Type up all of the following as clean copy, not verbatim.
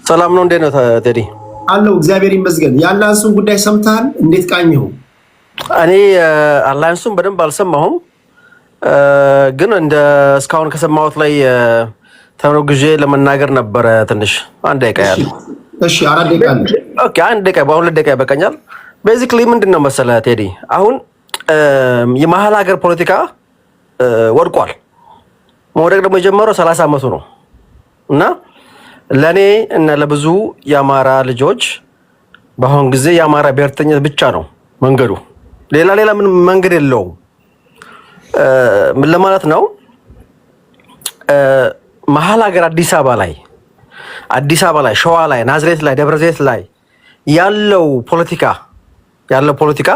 ሰላም ነው እንዴት ነው ቴዲ? አለው እግዚአብሔር ይመስገን። የአላያንሱን ጉዳይ ሰምተሃል? እንዴት ቃኘው? እኔ አላያንሱን በደንብ አልሰማሁም፣ ግን እንደ እስካሁን ከሰማሁት ላይ ተመግዤ ለመናገር ነበረ። ትንሽ አንድ ደቂቃ ያለ። እሺ አራት ደቂቃ አለ። ኦኬ አንድ ደቂቃ በሁለት ደቂቃ ይበቃኛል። ቤዚክሊ ምንድነው መሰለህ ቴዲ፣ አሁን የመሀል ሀገር ፖለቲካ ወድቋል። መውደቅ ደግሞ የጀመረው 30 ዓመቱ ነው እና ለኔ እና ለብዙ የአማራ ልጆች በአሁን ጊዜ የአማራ ብሔርተኝነት ብቻ ነው መንገዱ። ሌላ ምን መንገድ የለውም። ምን ለማለት ነው? መሀል ሀገር አዲስ አበባ ላይ፣ ሸዋ ላይ፣ ናዝሬት ላይ፣ ደብረ ዘይት ላይ ያለው ፖለቲካ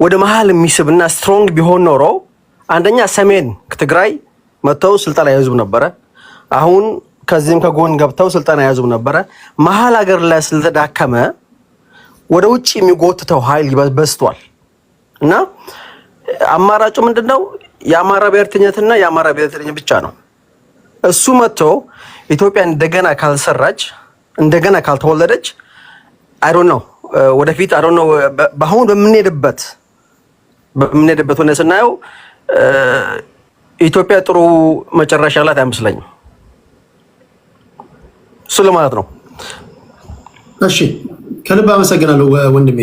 ወደ መሀል የሚስብና ስትሮንግ ቢሆን ኖሮ አንደኛ ሰሜን ትግራይ መተው ስልጣን ያዙ ነበረ። አሁን ከዚህም ከጎን ገብተው ስልጣን ያዙ ነበረ። መሀል ሀገር ላይ ስለተዳከመ ወደ ውጭ የሚጎትተው ኃይል በዝቷል እና አማራጩ ምንድነው? የአማራ ብሔርተኝነትና የአማራ ብሔርተኝነት ብቻ ነው። እሱ መጥቶ ኢትዮጵያ እንደገና ካልሰራች፣ እንደገና ካልተወለደች አይ ዶንት ኖ ወደፊት አይ ዶንት ኖ በአሁን በምንሄድበት ሆነ ስናየው ኢትዮጵያ ጥሩ መጨረሻ ላይ አይመስለኝም። እሱ ለማለት ነው። እሺ ከልብ አመሰግናለሁ ወንድሜ።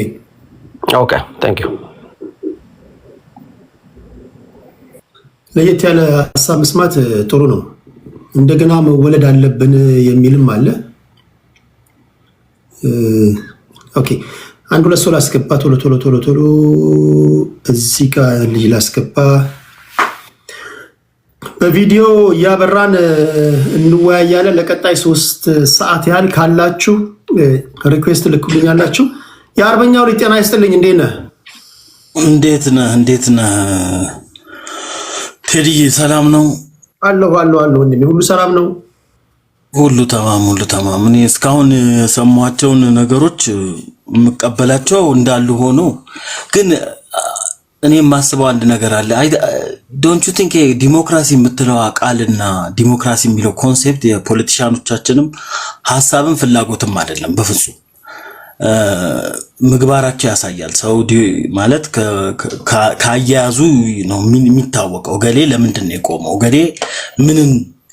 ኦኬ ታንክ ዩ። ለየት ያለ ሀሳብ መስማት ጥሩ ነው። እንደገና መወለድ አለብን የሚልም አለ። ኦኬ አንድ ሁለት ሰው ላስገባ። ቶሎ እዚህ ጋር ልጅ ላስገባ። በቪዲዮ እያበራን እንወያያለን። ለቀጣይ 3 ሰዓት ያህል ካላችሁ ሪኩዌስት ልኩልኛላችሁ። የአርበኛው ልጅ ጤና ይስጥልኝ። እንዴት ነህ ቴዲ? ሰላም ነው አለሁ ወንድሜ፣ ሁሉ ሰላም ነው? ሁሉ ተማም። እኔ እስካሁን የሰማቸውን ነገሮች የምቀበላቸው እንዳሉ ሆኖ ግን እኔ የማስበው አንድ ነገር አለ። ዶንት ዩ ቲንክ ዲሞክራሲ የምትለው ቃልና ዲሞክራሲ የሚለው ኮንሴፕት የፖለቲሻኖቻችንም ሀሳብን ፍላጎትም አይደለም በፍጹም። ምግባራቸው ያሳያል። ሰው ማለት ካያያዙ ነው የሚታወቀው። ገሌ ለምንድን ነው የቆመው፣ ገሌ ምንን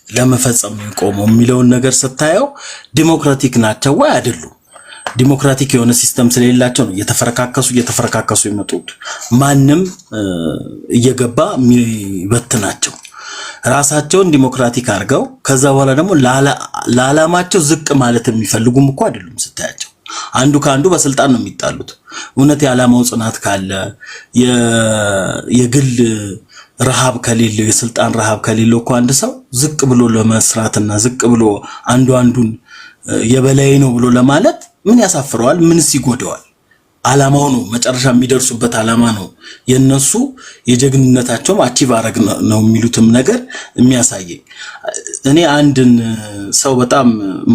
ለመፈጸም ነው የቆመው የሚለውን ነገር ስታየው ዲሞክራቲክ ናቸው ወይ አይደሉም? ዲሞክራቲክ የሆነ ሲስተም ስለሌላቸው ነው እየተፈረካከሱ የመጡት። ማንም እየገባ የሚበትናቸው ራሳቸውን ዲሞክራቲክ አድርገው ከዛ በኋላ ደግሞ ለዓላማቸው ዝቅ ማለት የሚፈልጉም እኮ አይደሉም ስታያቸው። አንዱ ከአንዱ በስልጣን ነው የሚጣሉት። እውነት የዓላማው ጽናት ካለ የግል ረሃብ ከሌለው የስልጣን ረሃብ ከሌለው እኮ አንድ ሰው ዝቅ ብሎ ለመስራትና ዝቅ ብሎ አንዱን የበላይ ነው ብሎ ለማለት ምን ያሳፍረዋል? ምንስ ይጎደዋል? ዓላማው ነው መጨረሻ የሚደርሱበት ዓላማ ነው የነሱ የጀግንነታቸው አቺቭ አረግ ነው የሚሉትም ነገር የሚያሳየኝ። እኔ አንድን ሰው በጣም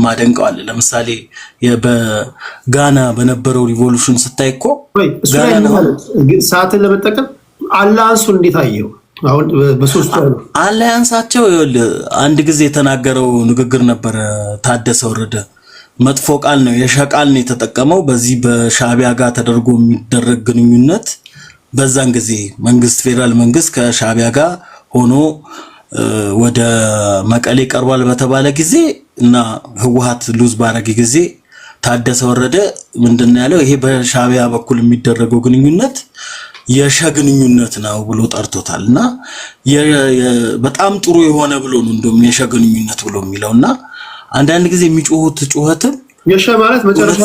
ማደንቀዋል። ለምሳሌ በጋና በነበረው ሪቮሉሽን ስታይ እኮ ጋና ነው ሰዓትን ለመጠቀም አላያንሱ እንዴት አየው? አሁን በሶስቱ አላያንሳቸው አንድ ጊዜ የተናገረው ንግግር ነበር ታደሰ ወረደ። መጥፎ ቃል ነው የሸቃል ነው የተጠቀመው። በዚህ በሻቢያ ጋር ተደርጎ የሚደረግ ግንኙነት በዛን ጊዜ መንግስት ፌደራል መንግስት ከሻቢያ ጋር ሆኖ ወደ መቀሌ ቀርቧል በተባለ ጊዜ እና ህወሓት ሉዝ ባረገ ጊዜ ታደሰ ወረደ ምንድነው ያለው? ይሄ በሻቢያ በኩል የሚደረገው ግንኙነት የሸግንኙነት ነው ብሎ ጠርቶታልና በጣም ጥሩ የሆነ ብሎ ነው እንደውም የሸግንኙነት ብሎ የሚለውና አንዳንድ ጊዜ የሚጮሁት ጩኸትም የሸ ማለት መጨረሻ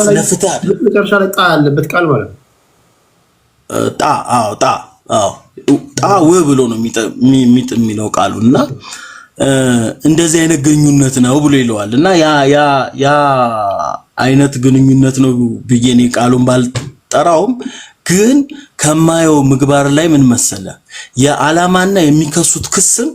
ላይ ጣ ያለበት ቃል ማለት ነው። ጣ ብሎ ነው የሚለው ቃሉና እንደዚህ አይነት ግንኙነት ነው ብሎ ይለዋልና ያ አይነት ግንኙነት ነው ብዬ እኔ ቃሉን ባልጠራውም ግን ከማየው ምግባር ላይ ምን መሰለ የዓላማና የሚከሱት ክስም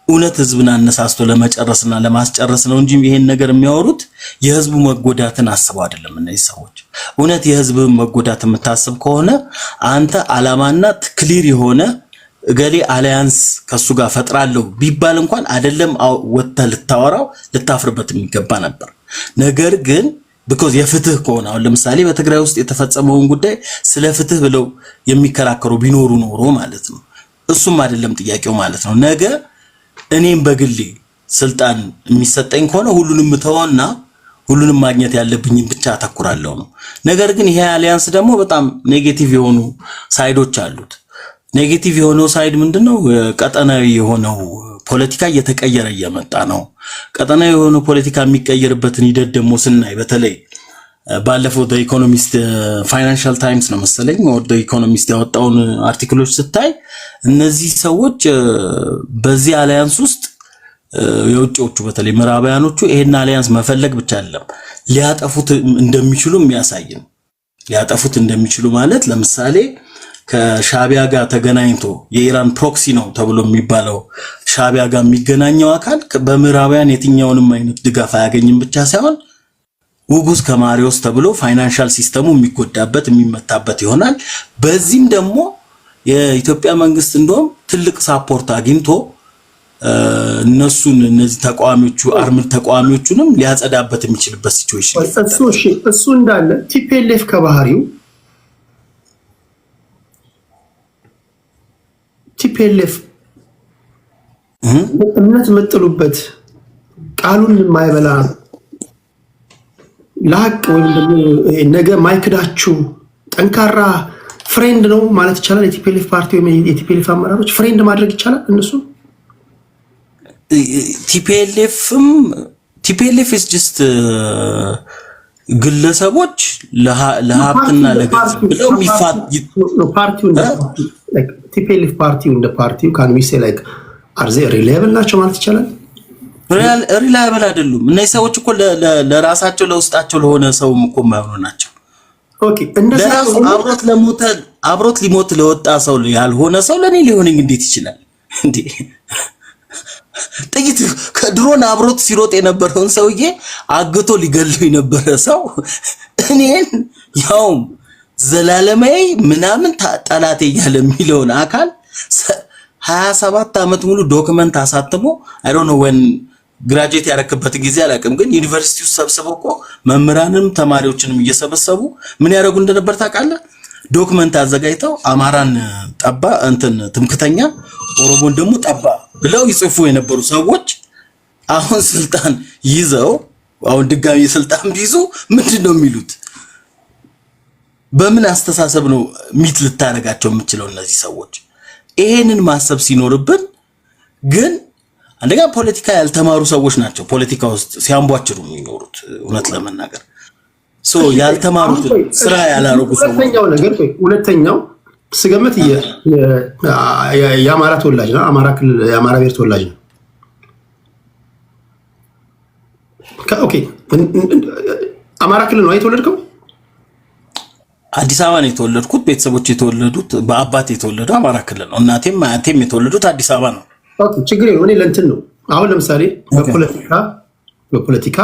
እውነት ህዝብን አነሳስቶ ለመጨረስና ለማስጨረስ ነው እንጂ ይሄን ነገር የሚያወሩት የህዝቡ መጎዳትን አስበው አይደለም። እነዚህ ሰዎች እውነት የህዝብ መጎዳት የምታስብ ከሆነ አንተ ዓላማና ክሊር የሆነ እገሌ አሊያንስ ከሱ ጋር ፈጥራለሁ ቢባል እንኳን አይደለም ወጥተህ ልታወራው ልታፍርበት የሚገባ ነበር። ነገር ግን because የፍትህ ከሆነ አሁን ለምሳሌ በትግራይ ውስጥ የተፈጸመውን ጉዳይ ስለ ፍትህ ብለው የሚከራከሩ ቢኖሩ ኖሮ ማለት ነው እሱም አይደለም ጥያቄው ማለት ነው ነገ እኔም በግሌ ስልጣን የሚሰጠኝ ከሆነ ሁሉንም ተወና ሁሉንም ማግኘት ያለብኝ ብቻ አተኩራለሁ ነው ነገር ግን ይሄ አሊያንስ ደግሞ በጣም ኔጌቲቭ የሆኑ ሳይዶች አሉት ኔጌቲቭ የሆነው ሳይድ ምንድነው ቀጠናዊ የሆነው ፖለቲካ እየተቀየረ እየመጣ ነው ቀጠናዊ የሆነው ፖለቲካ የሚቀየርበትን ሂደት ደግሞ ስናይ በተለይ ባለፈው the economist financial times ነው መሰለኝ or the economist ያወጣውን አርቲክሎች ስታይ እነዚህ ሰዎች በዚህ አሊያንስ ውስጥ የውጭዎቹ በተለይ ምዕራባውያኖቹ ይሄን አሊያንስ መፈለግ ብቻ አይደለም ሊያጠፉት እንደሚችሉ የሚያሳይ ነው ሊያጠፉት እንደሚችሉ ማለት ለምሳሌ ከሻቢያ ጋር ተገናኝቶ የኢራን ፕሮክሲ ነው ተብሎ የሚባለው ሻቢያ ጋር የሚገናኘው አካል በምዕራባውያን የትኛውንም አይነት ድጋፍ አያገኝም ብቻ ሳይሆን ውጉስ ከማሪዮስ ተብሎ ፋይናንሻል ሲስተሙ የሚጎዳበት የሚመታበት ይሆናል በዚህም ደግሞ የኢትዮጵያ መንግስት እንደውም ትልቅ ሳፖርት አግኝቶ እነሱን እነዚህ ተቋሚዎቹ አርምድ ተቋሚዎቹንም ሊያጸዳበት የሚችልበት ሲቹዌሽን እሱ እንዳለ ቲፒኤልኤፍ ከባህሪው ቲፒኤልኤፍ እምነት መጥሉበት ቃሉን የማይበላ ለሐቅ ወይም ደግሞ ነገ ማይክዳችሁ ጠንካራ ፍሬንድ ነው ማለት ይቻላል የቲፒኤልኤፍ ፓርቲ ወይም የቲፒኤልኤፍ አመራሮች ፍሬንድ ማድረግ ይቻላል እነሱ ቲፒኤልኤፍ is just ግለሰቦች ለሀብትና ለገንዘብ ብለው የሚፋት ፓርቲው like ቲፒኤልኤፍ ፓርቲው እንደ ፓርቲው can we say like are they reliable ናቸው ማለት ይቻላል ሪላየብል አይደሉም እነዚህ ሰዎች እኮ ለራሳቸው ለውስጣቸው ለሆነ ሰውም እኮ የማይሆኑ ናቸው ኦኬ እንደዛ አብሮት ሊሞት ለወጣ ሰው ያልሆነ ሰው ለኔ ሊሆንኝ እንዴት ይችላል እንዴ ጥቂት ከድሮን አብሮት ሲሮጥ የነበረውን ሰውዬ አግቶ ሊገለው የነበረ ሰው እኔን ያው ዘላለማዊ ምናምን ጠላቴ ያለ የሚለውን አካል 27 አመት ሙሉ ዶክመንት አሳትሞ I don't know when ግራጁዌት ያረከበት ጊዜ አላውቅም ግን ዩኒቨርሲቲው ሰብስበው እኮ መምህራንም ተማሪዎችንም እየሰበሰቡ ምን ያደርጉ እንደነበር ታውቃለህ ዶክመንት አዘጋጅተው አማራን ጠባ እንትን ትምክተኛ ኦሮሞን ደግሞ ጠባ ብለው ይጽፉ የነበሩ ሰዎች አሁን ስልጣን ይዘው አሁን ድጋሚ ስልጣን ቢይዙ ምንድነው የሚሉት በምን አስተሳሰብ ነው ሚት ልታረጋቸው የምትችለው እነዚህ ሰዎች ይሄንን ማሰብ ሲኖርብን ግን አንደኛ ፖለቲካ ያልተማሩ ሰዎች ናቸው ፖለቲካ ውስጥ ሲያምቧጭሩ የሚኖሩት እውነት ለመናገር ሶ ያልተማሩት ስራ ያላረጉ ሰዎች ሁለተኛው ስገመት የአማራ ተወላጅ ነው አማራ ክልል የአማራ ብሔር ተወላጅ ነው ኦኬ አማራ ክልል ነው የተወለድከው አዲስ አበባ ነው የተወለድኩት ቤተሰቦች የተወለዱት በአባቴ የተወለደው አማራ ክልል ነው እናቴም አያቴም የተወለዱት አዲስ አበባ ነው ኦኬ ችግር የሆነ ለእንትን ነው አሁን ለምሳሌ በፖለቲካ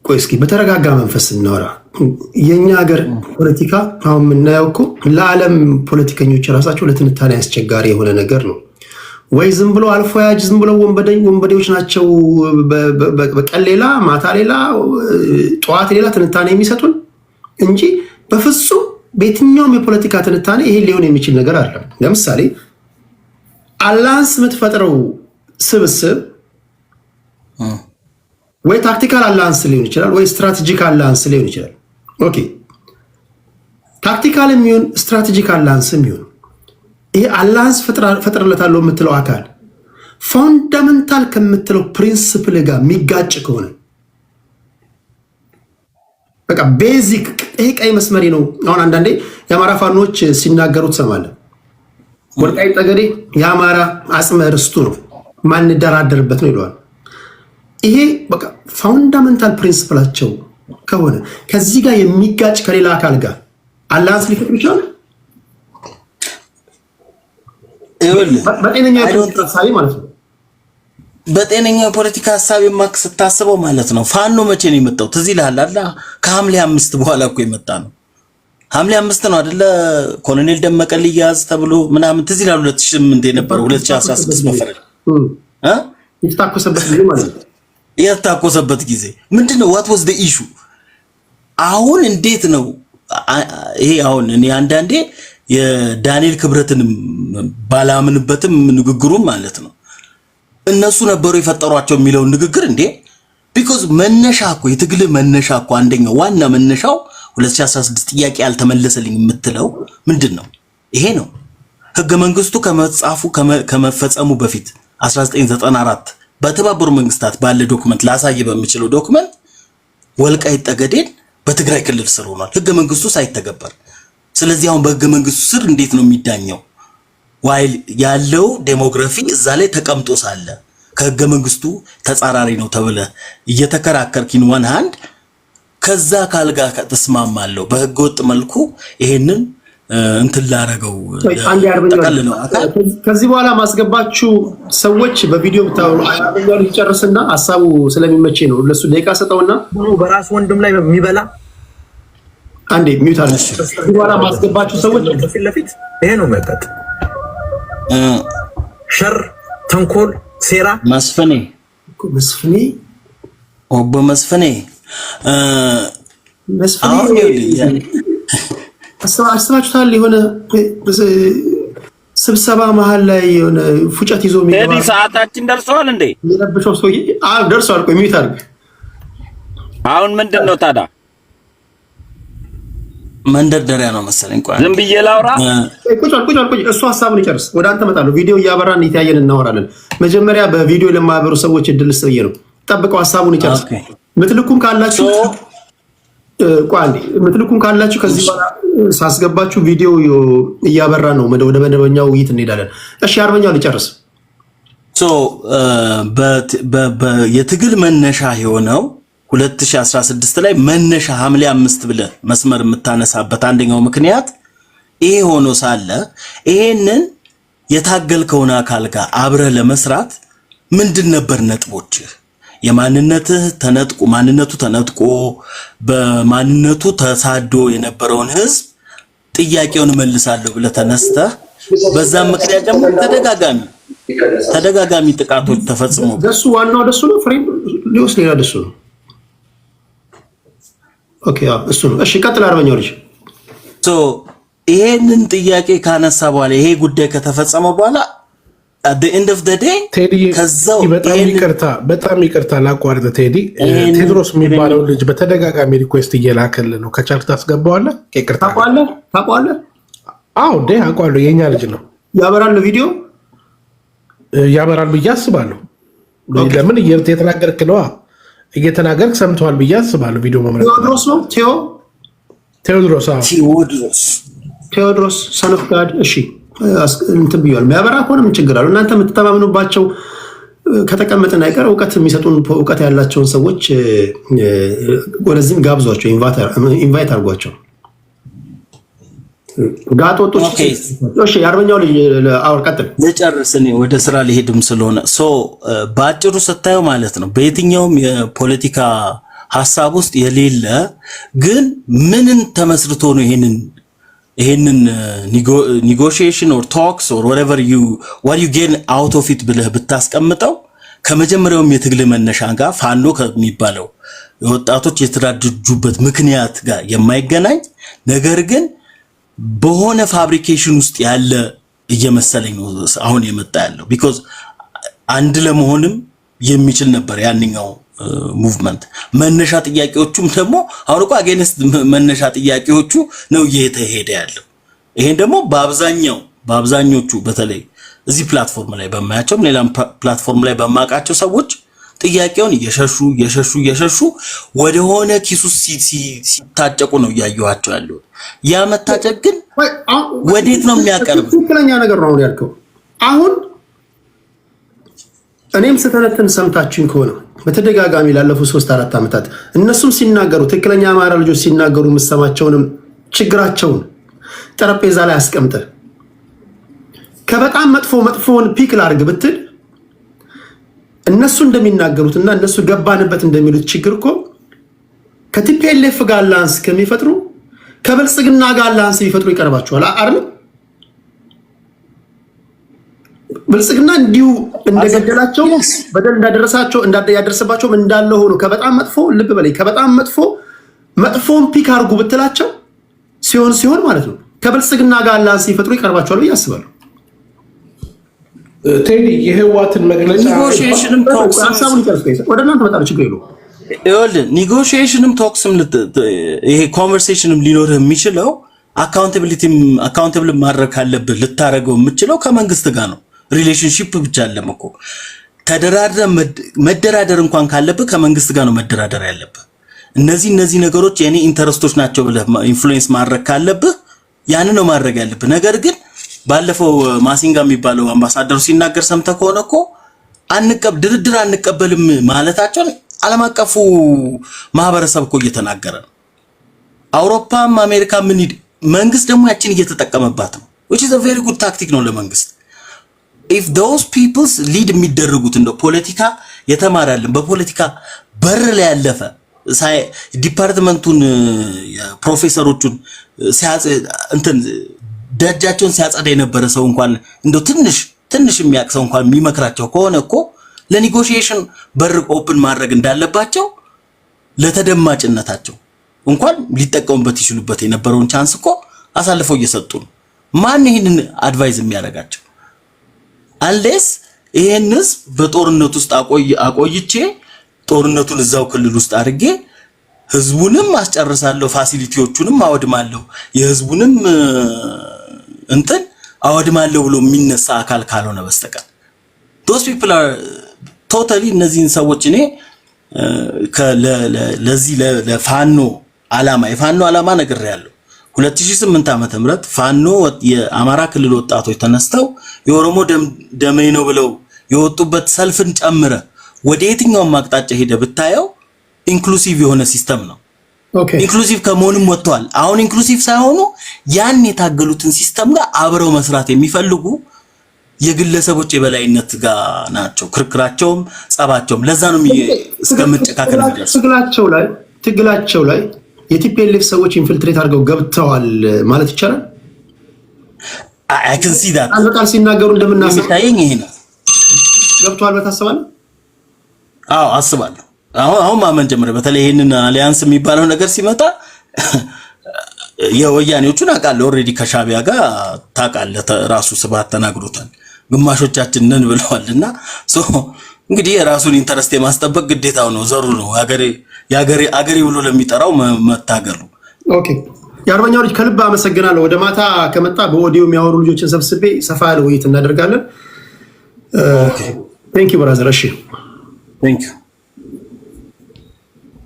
ቆይ እስኪ በተረጋጋ መንፈስ እናወራ የኛ ሀገር ፖለቲካ አሁን የምናየው እኮ ለዓለም ፖለቲከኞች ራሳቸው ለትንታኔ አስቸጋሪ የሆነ ነገር ነው ወይ ዝም ብሎ አልፎ ያጅ ዝም ብሎ ወንበዴዎች ናቸው በቀን ሌላ ማታ ሌላ ጠዋት ሌላ ትንታኔ የሚሰጡን እንጂ በፍጹም በየትኛውም የፖለቲካ ትንታኔ ይሄ ሊሆን የሚችል ነገር አይደለም ለምሳሌ አላንስ የምትፈጥረው ስብስብ ወይ ታክቲካል አላንስ ሊሆን ይችላል ወይ ስትራቴጂክ አላንስ ሊሆን ይችላል ኦኬ ታክቲካል የሚሆን ስትራቴጂክ አላንስ የሚሆን ይሄ አላንስ ፈጥረለታለሁ የምትለው አካል ፋንዳሜንታል ከምትለው ፕሪንሲፕል ጋር የሚጋጭ ከሆነ በቃ ቤዚክ ይሄ ቀይ መስመሪ ነው አሁን አንዳንዴ የአማራ ፋኖች ሲናገሩት ሰማለ ወልቃይት ጠገዴ የአማራ አጽመ ርስቱ ነው ማን ደራደርበት ነው ይሏል ይሄ በቃ ፋንዳሜንታል ፕሪንሲፕላቸው ከሆነ ከዚህ ጋር የሚጋጭ ከሌላ አካል ጋር አላንስ ሊፈጥሩ ይችላል በጤነኛ የፖለቲካ ሀሳቢ ማለት ነው በጤነኛ የፖለቲካ ሀሳቢ ማክስ ታስበው ማለት ነው ፋኖ መቼ ነው የመጣው ትዝ ይልሃል አይደል ከሐምሌ 5 በኋላ እኮ የመጣ ነው ሐምሌ 5 ነው አይደለ ኮሎኔል ደመቀ ሊያዝ ተብሎ ምናምን ትዝ ይላል 2008 የነበረው 2016 መፈረድ ይታኮሰበት ጊዜ ማለት ነው ያታቆሰበት ጊዜ ምንድነው? what was the issue? አሁን እንዴት ነው ይሄ? አሁን እኔ አንዳንዴ የዳንኤል ክብረትን ባላምንበትም ንግግሩም ማለት ነው እነሱ ነበሩ የፈጠሯቸው የሚለው ንግግር እንዴ? because መነሻ እኮ የትግል መነሻ እኮ አንደኛው ዋና መነሻው 2016 ጥያቄ ያልተመለሰልኝ የምትለው ምንድነው? ይሄ ነው። ህገ መንግስቱ ከመጻፉ ከመፈጸሙ በፊት 1994 በተባበሩ መንግስታት ባለ ዶክመንት ላሳየ በሚችለው ዶክመንት ወልቃይት ጠገዴን በትግራይ ክልል ስር ሆኗል፣ ህገ መንግስቱ ሳይተገበር። ስለዚህ አሁን በህገ መንግስቱ ስር እንዴት ነው የሚዳኘው? ዋይል ያለው ዴሞግራፊ እዛ ላይ ተቀምጦ ሳለ ከህገ መንግስቱ ተጻራሪ ነው ተብለ እየተከራከርኪን ዋን ሃንድ ከዛ ካልጋ ከተስማማለሁ በህገ ወጥ መልኩ ይሄንን እንትን ላረገው ተቀልለው ከዚህ በኋላ ማስገባችሁ ሰዎች በቪዲዮ ብታወሩ አያርበኛው ይጨርስና ሐሳቡ ስለሚመቼ ነው ለሱ ደቂቃ ሰጠውና በራስ ወንድም ላይ የሚበላ አንዴ ሚውት አለ። ከዚህ በኋላ ማስገባችሁ ሰዎች ፊት ለፊት ይሄ ነው መጣጥ ሸር ተንኮል ሴራ መስፈኔ ኦቦ መስፈኔ አስተማችታል የሆነ ስብሰባ መሃል ላይ የሆነ ፉጨት ይዞ የሚገባ ለዲ ሰዓታችን ደርሷል እንዴ? የለበሰው ሰው ደርሷል። ቆይ ሚውት አድርግ። አሁን ምንድነው ታዲያ? መንደርደሪያ ነው መሰለኝ። ቆይ ዝም ብዬ ላውራ። ቁጭ እሱ ሐሳቡን ይጨርስ። ወደ አንተ መጣለሁ። ቪዲዮ እያበራን እየተያየን እናወራለን። መጀመሪያ በቪዲዮ ለማያበሩ ሰዎች እድል ስጠየ ነው። ጠብቀው ሐሳቡን ይጨርስ። ምትልኩም ካላችሁ ምትልኩም ካላችሁ ከዚህ በኋላ ሳስገባችሁ ቪዲዮ እያበራ ነው። ወደ መደበኛው ውይይት እንሄዳለን። እሺ አርበኛው ሊጨርስ። የትግል መነሻ የሆነው 2016 ላይ መነሻ ሐምሌ 5 ብለ መስመር የምታነሳበት አንደኛው ምክንያት ይሄ ሆኖ ሳለ ይሄንን የታገልከውን አካል ጋር አብረህ ለመስራት ምንድን ነበር ነጥቦችህ? የማንነትህ ተነጥቆ ማንነቱ ተነጥቆ በማንነቱ ተሳዶ የነበረውን ህዝብ ጥያቄውን መልሳለሁ ብለ ተነስተህ በዛም ምክንያት ደግሞ ተደጋጋሚ ጥቃቶች ተፈጽሞ ደሱ ዋናው ደሱ ነው ፍሬም ሊወስድ ሌላ ደሱ ነው። ኦኬ እሱ ነው። እሺ ቀጥል አርበኛው ልጅ። ይሄንን ጥያቄ ካነሳ በኋላ ይሄ ጉዳይ ከተፈጸመ በኋላ at the end of the day ከዛው በጣም ይቅርታ ላቋርጥ ቴዲ። ቴድሮስ የሚባለው ልጅ በተደጋጋሚ ሪኩዌስት እየላከልህ ነው። ከቻልክ ታስገባዋለህ። ይቅርታ ታውቀዋለህ? አዎ እንዴ አውቀዋለሁ። የኛ ልጅ ነው። ያበራል ቪዲዮ ያበራል ብዬ አስባለሁ። ለምን እየተናገርክ ነው? እየተናገርክ ሰምተዋል ብዬ አስባለሁ። ቪዲዮ መምረጥ ቴዎድሮስ ነው ቴዎድሮስ ሰነፍ ጋድ። እሺ እንትን ብያለሁ። የሚያበራ ከሆነ ምን ችግር አለው? እናንተ የምትተማመኑባቸው ከተቀመጥን አይቀር እውቀት የሚሰጡን እውቀት ያላቸውን ሰዎች ወደዚህም ጋብዟቸው፣ ኢንቫይት አድርጓቸው። ጋጦጦች። እሺ የአርበኛው ልጅ አውር ቀጥል። ልጨርስ፣ እኔ ወደ ስራ ሊሄድም ስለሆነ በአጭሩ ስታየው ማለት ነው በየትኛውም የፖለቲካ ሐሳብ ውስጥ የሌለ ግን ምንን ተመስርቶ ነው ይሄንን negotiation or talks or whatever what you get out of it ብለህ ብታስቀምጠው ከመጀመሪያውም የትግል መነሻ ጋር ፋኖ ከሚባለው ወጣቶች የተደራጁበት ምክንያት ጋር የማይገናኝ ነገር ግን በሆነ ፋብሪኬሽን ውስጥ ያለ እየመሰለኝ ነው አሁን የመጣ ያለው። because አንድ ለመሆንም የሚችል ነበር ያንኛው ሙቭመንት። መነሻ ጥያቄዎቹም ደግሞ አሁን እኮ አጌንስት መነሻ ጥያቄዎቹ ነው እየተሄደ ያለው። ይሄን ደግሞ በአብዛኞቹ በተለይ እዚህ ፕላትፎርም ላይ በማያቸው ሌላም ፕላትፎርም ላይ በማቃቸው ሰዎች ጥያቄውን እየሸሹ ወደ ሆነ ኪሱ ሲታጨቁ ነው እያየኋቸው ያለው። ያ መታጨቅ ግን ወዴት ነው የሚያቀርብ? ትክክለኛ ነገር ነው ያልከው። አሁን እኔም ስተነተን ሰምታችሁኝ ከሆነ በተደጋጋሚ ላለፉት 3-4 ዓመታት እነሱም ሲናገሩ ትክክለኛ አማራ ልጆች ሲናገሩ የምሰማቸውንም ችግራቸውን ጠረጴዛ ላይ አስቀምጠ ከበጣም መጥፎውን ፒክ ላድርግ ብትል እነሱ እንደሚናገሩትና እነሱ ገባንበት እንደሚሉት ችግር እኮ ከቲፒኤልኤፍ ጋር አላንስ ከሚፈጥሩ ከብልጽግና ጋር አላንስ ቢፈጥሩ ይቀርባቸዋል አይደል? ብልጽግና እንዲሁ እንደገደላቸው በደል እንዳደረሳቸው ያደረሰባቸው እንዳለ ሆኖ ከበጣም መጥፎ ልብ በላይ ከበጣም መጥፎን ፒክ አድርጉ ብትላቸው ሲሆን ማለት ነው ከብልጽግና ጋር አላንስ ይፈጥሩ ይቀርባቸዋል ብዬ አስባለሁ። ቴዲ የህዋትን መግለጫ ኔጎሺዬሽንም ሀሳቡን ይቀርጽ ወደ እናንተ መጣው ችግር የለውም። ይኸውልህ ኔጎሺዬሽንም ቶክስም ይሄ ኮንቨርሴሽንም ሊኖርህ የሚችለው አካውንታብል ማድረግ ካለብህ ልታረገው የምችለው ከመንግስት ጋር ነው። ሪሌሽንሺፕ ብቻ አይደለም እኮ መደራደር እንኳን ካለብህ ከመንግስት ጋር ነው መደራደር ያለብህ። እነዚህ ነገሮች የኔ ኢንተረስቶች ናቸው ብለህ ኢንፍሉዌንስ ማድረግ ካለብህ ያን ነው ማድረግ ያለብህ። ነገር ግን ባለፈው ማሲንጋ የሚባለው አምባሳደሩ ሲናገር ሰምተህ ከሆነ እኮ ድርድር አንቀበልም ማለታቸው ዓለም አቀፉ ማህበረሰብ እኮ እየተናገረ ነው። አውሮፓም አሜሪካ መንግስት ደግሞ ያችን እየተጠቀመባት ነው። which is a very good tactic ነው ለመንግስት። if those peoples lead የሚደረጉት እንደ ፖለቲካ የተማራልን በፖለቲካ በር ላይ ያለፈ ዲፓርትመንቱን ፕሮፌሰሮቹን ደጃቸውን ሲያጸዳ የነበረ ሰው እንኳን እንደው ትንሽ የሚያቅሰው እንኳን የሚመክራቸው ከሆነ እኮ ለኔጎሺዬሽን በር ኦፕን ማድረግ እንዳለባቸው ለተደማጭነታቸው እንኳን ሊጠቀሙበት ይችሉበት የነበረውን ቻንስ እኮ አሳልፈው እየሰጡ ነው። ማን ይሄንን አድቫይዝ የሚያደርጋቸው? አንሌስ ይሄንስ በጦርነት ውስጥ አቆይቼ ጦርነቱን እዛው ክልል ውስጥ አድርጌ ህዝቡንም አስጨርሳለሁ፣ ፋሲሊቲዎቹንም አወድማለሁ፣ የህዝቡንም አወድማለሁ ብሎ የሚነሳ አካል ካልሆነ በስተቀር those people are totally እነዚህን ሰዎች እኔ ለዚህ ለፋኖ የፋኖ ዓላማ ነግሬያለሁ። 2008 ዓመተ ምህረት ፋኖ የአማራ ክልል ወጣቶች ተነስተው የኦሮሞ ደሜ ነው ብለው የወጡበት ሰልፍን ጨምረ ወደ የትኛውም አቅጣጫ ሄደ ብታየው ኢንክሉሲቭ የሆነ ሲስተም ነው። ኢንክሉሲቭ ከመሆንም ወጥቷል። አሁን ኢንክሉሲቭ ሳይሆኑ ያን የታገሉትን ሲስተም ጋር አብረው መስራት የሚፈልጉ የግለሰቦች የበላይነት ጋር ናቸው። ክርክራቸውም ጸባቸውም ለዛ ነው እስከመጨካከል ትግላቸው ላይ የቲፒኤልኤፍ ሰዎች ኢንፊልትሬት አድርገው ገብተዋል ማለት ይቻላል። I can see that አንበጣል ሲናገሩ እንደምናስታየኝ ይሄ ነው። ገብተዋል በታሰባለ አስባለሁ። አሁን ማመን ጀምረ። በተለይ ይሄንን አሊያንስ የሚባለው ነገር ሲመጣ የወያኔዎቹን አውቃለሁ። ኦሬዲ ከሻቢያ ጋር ታውቃለህ፣ ራሱ ስብሐት ተናግሮታል። ግማሾቻችን ነን ብለዋልና እንግዲህ የራሱን ኢንተረስት የማስጠበቅ ግዴታው ነው። ዘሩ ነው አገሬ ብሎ ለሚጠራው መታገሉ። ኦኬ የአርበኛው ልጅ ከልብ አመሰግናለሁ። ወደ ማታ ከመጣ በኦዲዮ የሚያወሩ ልጆችን ሰብስቤ ሰፋ ያለ ውይይት እናደርጋለን። ቴንክ ዩ ብራዘር። እሺ ቴንክ ዩ።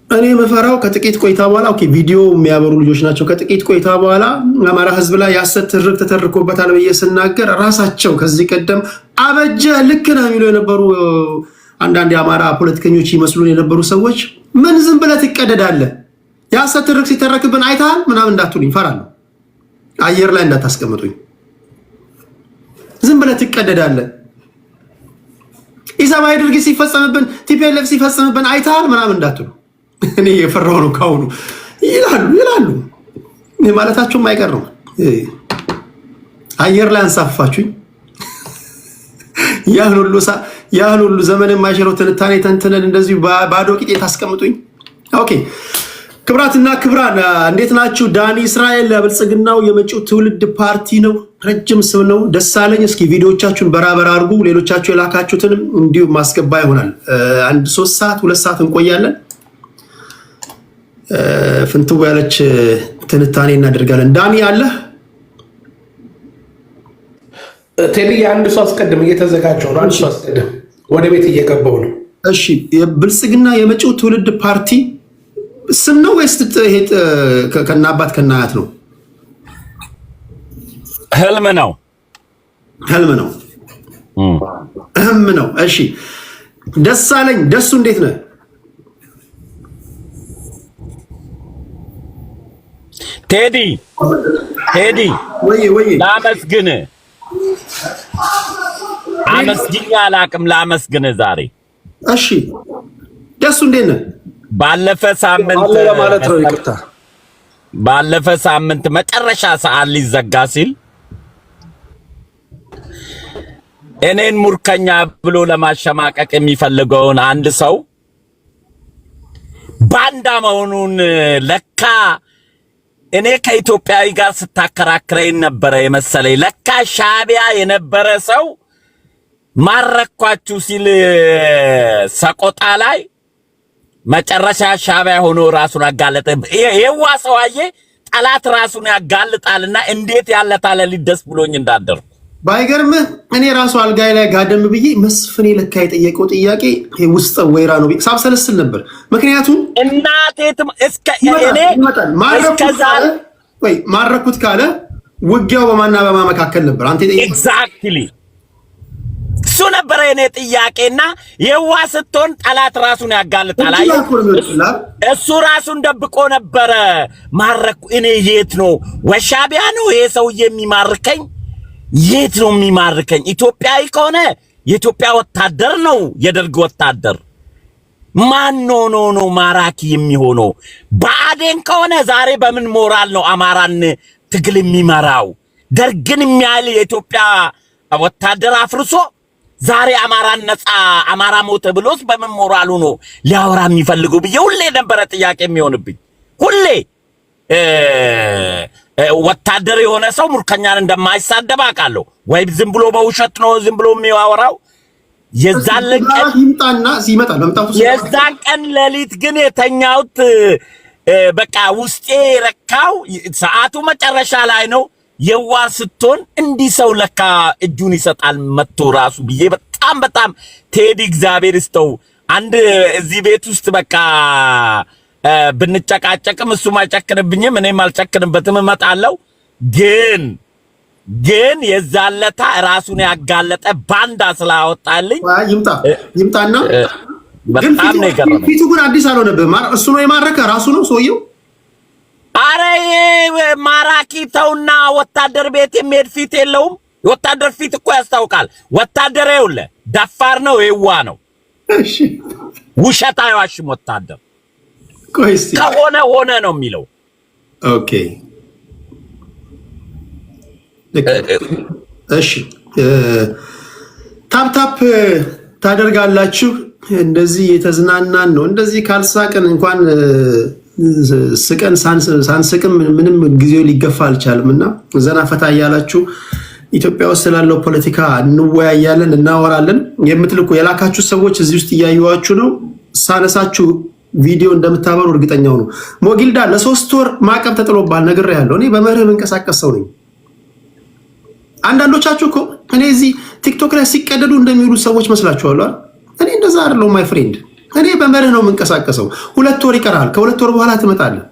እኔ መፈራው ከጥቂት ቆይታ በኋላ ቪዲዮ የሚያበሩ ልጆች ናቸው። ከጥቂት ቆይታ በኋላ አማራ ህዝብ ላይ ያሰት ትርክ ተተርኮበታል ብዬ ስናገር ራሳቸው ከዚህ ቀደም አበጀ ልክ ነው የሚሉ የነበሩ አንዳንድ የአማራ ፖለቲከኞች ይመስሉን የነበሩ ሰዎች ምን ዝም ብለህ ትቀደዳለህ? ያሰት ትርክ ሲተረክብን አይተሃል ምናምን እንዳትሉኝ ፈራለሁ። አየር ላይ እንዳታስቀምጡኝ። ዝም ብለህ ትቀደዳለህ። ኢሰብአዊ ድርጊት ሲፈጸምብን ቲፒኤልኤፍ ሲፈጸምብን አይተሃል ምናምን እንዳትሉ። እኔ የፈራው ነው ካሁኑ ይላሉ ማለታቸውም አይቀር ነው። አየር ላይ አንሳፋችሁኝ። ያን ሁሉ ዘመን የማይሽረው ትንታኔ ተንትነን እንደዚሁ ባዶ ቂጤ ታስቀምጡኝ። ኦኬ ክብራትና ክብራን እንዴት ናችሁ? ዳኒ እስራኤል ብልጽግናው የመጪው ትውልድ ፓርቲ ነው። ረጅም ስም ነው። ደሳለኝ እስኪ ቪዲዮቻችሁን በራበራ አድርጉ። ሌሎቻችሁ የላካችሁትንም እንዲሁ ማስገባ ይሆናል። 3 ሰዓት 2 ሰዓት እንቆያለን። ፍንትው ያለች ትንታኔ እናደርጋለን። ዳኒ አለ ቴዲ አንድ ሰው አስቀድም እየተዘጋጀው ነው። አንድ ሰው አስቀድም ወደ ቤት እየገባው ነው። እሺ የብልጽግና የመጪው ትውልድ ፓርቲ ስም ነው ወይስ ከናባት ከናያት ነው? ህልም ነው። እሺ ደሳለኝ ደሱ እንዴት ነህ? ቴዲ ወይ ላመስግን አመስግኛ አላቅም። ላመስግን ዛሬ። እሺ ደሱ እንዴት ነህ? ባለፈ ሳምንት መጨረሻ ሰዓት ሊዘጋ ሲል እኔን ሙርከኛ ብሎ ለማሸማቀቅ የሚፈልገውን አንድ ሰው ባንዳ መሆኑን ለካ እኔ ከኢትዮጵያዊ ጋር ስታከራክረኝ ነበረ የመሰለኝ። ለካ ሻዕቢያ የነበረ ሰው ማረኳችሁ ሲል ሰቆጣ ላይ መጨረሻ ሻዕቢያ ሆኖ ራሱን አጋለጠ። የዋ ሰውዬ ጠላት ራሱን ያጋልጣልና እንዴት ያለ ታለ ሊደስ ብሎኝ እንዳደርኩ ባይገርምህ እኔ ራሱ አልጋይ ላይ ጋደም ብዬ መስፍኔ ለካ የጠየቀው ጥያቄ ውስጥ ወይራ ነው ሳብሰለስል ነበር። ምክንያቱም እናቴትም እስከ እኔ ማረኩት ካለ ውጊያው በማና በማ መካከል ነበር። አንተ ኤግዛክትሊ እሱ ነበር የኔ ጥያቄና የዋ ስትሆን ጠላት ራሱን ያጋልጣል። እሱ ራሱን ደብቆ ነበር። ማረኩ እኔ የት ነው ወሻቢያ ነው ይሄ ሰውዬ የሚማርከኝ? የት ነው የሚማርከኝ? ኢትዮጵያዊ ከሆነ የኢትዮጵያ ወታደር ነው፣ የደርግ ወታደር ማን ነው ማራኪ የሚሆነው? ብአዴን ከሆነ ዛሬ በምን ሞራል ነው አማራን ትግል የሚመራው? ደርግን የሚያህል የኢትዮጵያ ወታደር አፍርሶ ዛሬ አማራን ነፃ አማራ ሞተ ብሎስ በምን ሞራሉ ነው ሊያወራ የሚፈልገው ብዬ ሁሌ ነበረ ጥያቄ የሚሆንብኝ። ሁሌ ወታደር የሆነ ሰው ሙርከኛን እንደማይሳደብ አውቃለሁ። ወይ ዝም ብሎ በውሸት ነው ዝም ብሎ የሚያወራው። የዛን ቀን ሌሊት ግን የተኛውት በቃ ውስጤ ረካው። ሰዓቱ መጨረሻ ላይ ነው። የዋ ስትሆን እንዲህ ሰው ለካ እጁን ይሰጣል መጥቶ ራሱ ብዬ በጣም ቴዲ እግዚአብሔር ይስጠው። አንድ እዚህ ቤት ውስጥ በቃ ብንጨቃጨቅም እሱም አይጨክንብኝም እኔም አልጨክንበትም እመጣለሁ። ግን የዛለታ ራሱን ያጋለጠ ባንዳ ስላወጣልኝ ይምጣና በጣም ነው የገረመኝ። ፊቱ ግን አዲስ አልሆነብህም። እሱ ነው የማረከ ራሱ ነው ሰውየው። አረ ማራኪ ተውና ወታደር ቤት የሚሄድ ፊት የለውም። ወታደር ፊት እኮ ያስታውቃል። ወታደር ይኸውልህ ደፋር ነው የዋ ነው። እሺ ውሸት አይዋሽም ወታደር። ቆይስ ከሆነ ሆነ ነው የሚለው። ኦኬ እሺ ታፕ ታደርጋላችሁ። እንደዚህ የተዝናናን ነው። እንደዚህ ካልሳቅን እንኳን ስቀን ሳንስቅም ምንም ጊዜው ሊገፋ አልቻልምና ዘና ፈታ እያላችሁ ኢትዮጵያ ውስጥ ስላለው ፖለቲካ እንወያያለን፣ እናወራለን። የምትልኩ የላካችሁ ሰዎች እዚህ ውስጥ እያዩዋችሁ ነው። ሳነሳችሁ ቪዲዮ እንደምታበሩ እርግጠኛው ነው። ሞጊልዳ ለ3 ወር ማዕቀብ ተጥሎባል ነግሬያለሁ። እኔ በመርህ መንቀሳቀስ ሰው ነኝ። አንዳንዶቻችሁ እኮ እኔ እዚህ ቲክቶክ ላይ ሲቀደዱ እንደሚውሉ ሰዎች መስላችኋል። እኔ እንደዛ አይደለም ማይ ፍሬንድ። እኔ በመርህ ነው መንቀሳቀሰው። 2 ወር ይቀራል። ከ2 ወር በኋላ ትመጣለህ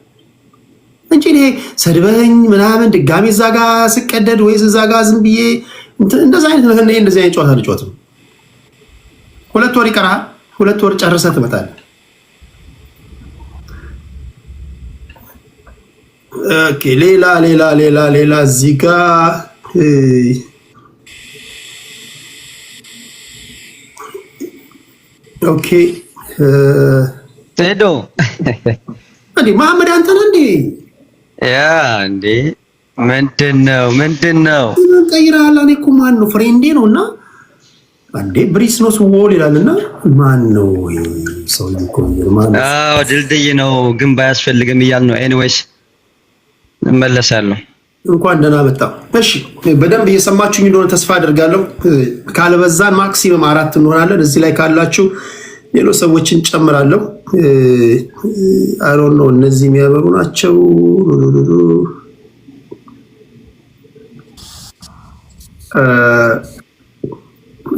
እንጂ እኔ ሰድበኝ ምናምን ድጋሚ እዛ ጋር ስቀደድ ወይስ እዛ ጋር ዝም ብዬ እንደዛ አይነት ነገር ነው። እንደዛ አይነት ጨዋታ ልጫወትም። 2 ወር ይቀራል። 2 ወር ጨርሰህ ትመጣለህ። ኦኬ ሌላ እዚህ ጋር ኦኬ ቴዶ እንዴ መሐመድ አንተ ነህ እንዴ? ያ እንዴ ምንድነው ቀይራላ? እኔ እኮ ማን ነው ፍሬንዴ ነውና አንዴ ብሪስ ነው ስወል ይላልና ማን ነው ሰው ይቆየር ማን ነው? አዎ ድልድይ ነው ግን ባያስፈልግም እያል ነው። ኤኒዌይስ እመለሳለሁ። እንኳን ደህና መጣ። እሺ በደንብ እየሰማችሁኝ እንደሆነ ተስፋ አደርጋለሁ። ካልበዛን ማክሲመም 4 እንሆናለን። እዚህ ላይ ካላችሁ ሌሎች ሰዎችን ጨምራለሁ። አይ ዶንት ኖ እነዚህ የሚያበሩ ናቸው።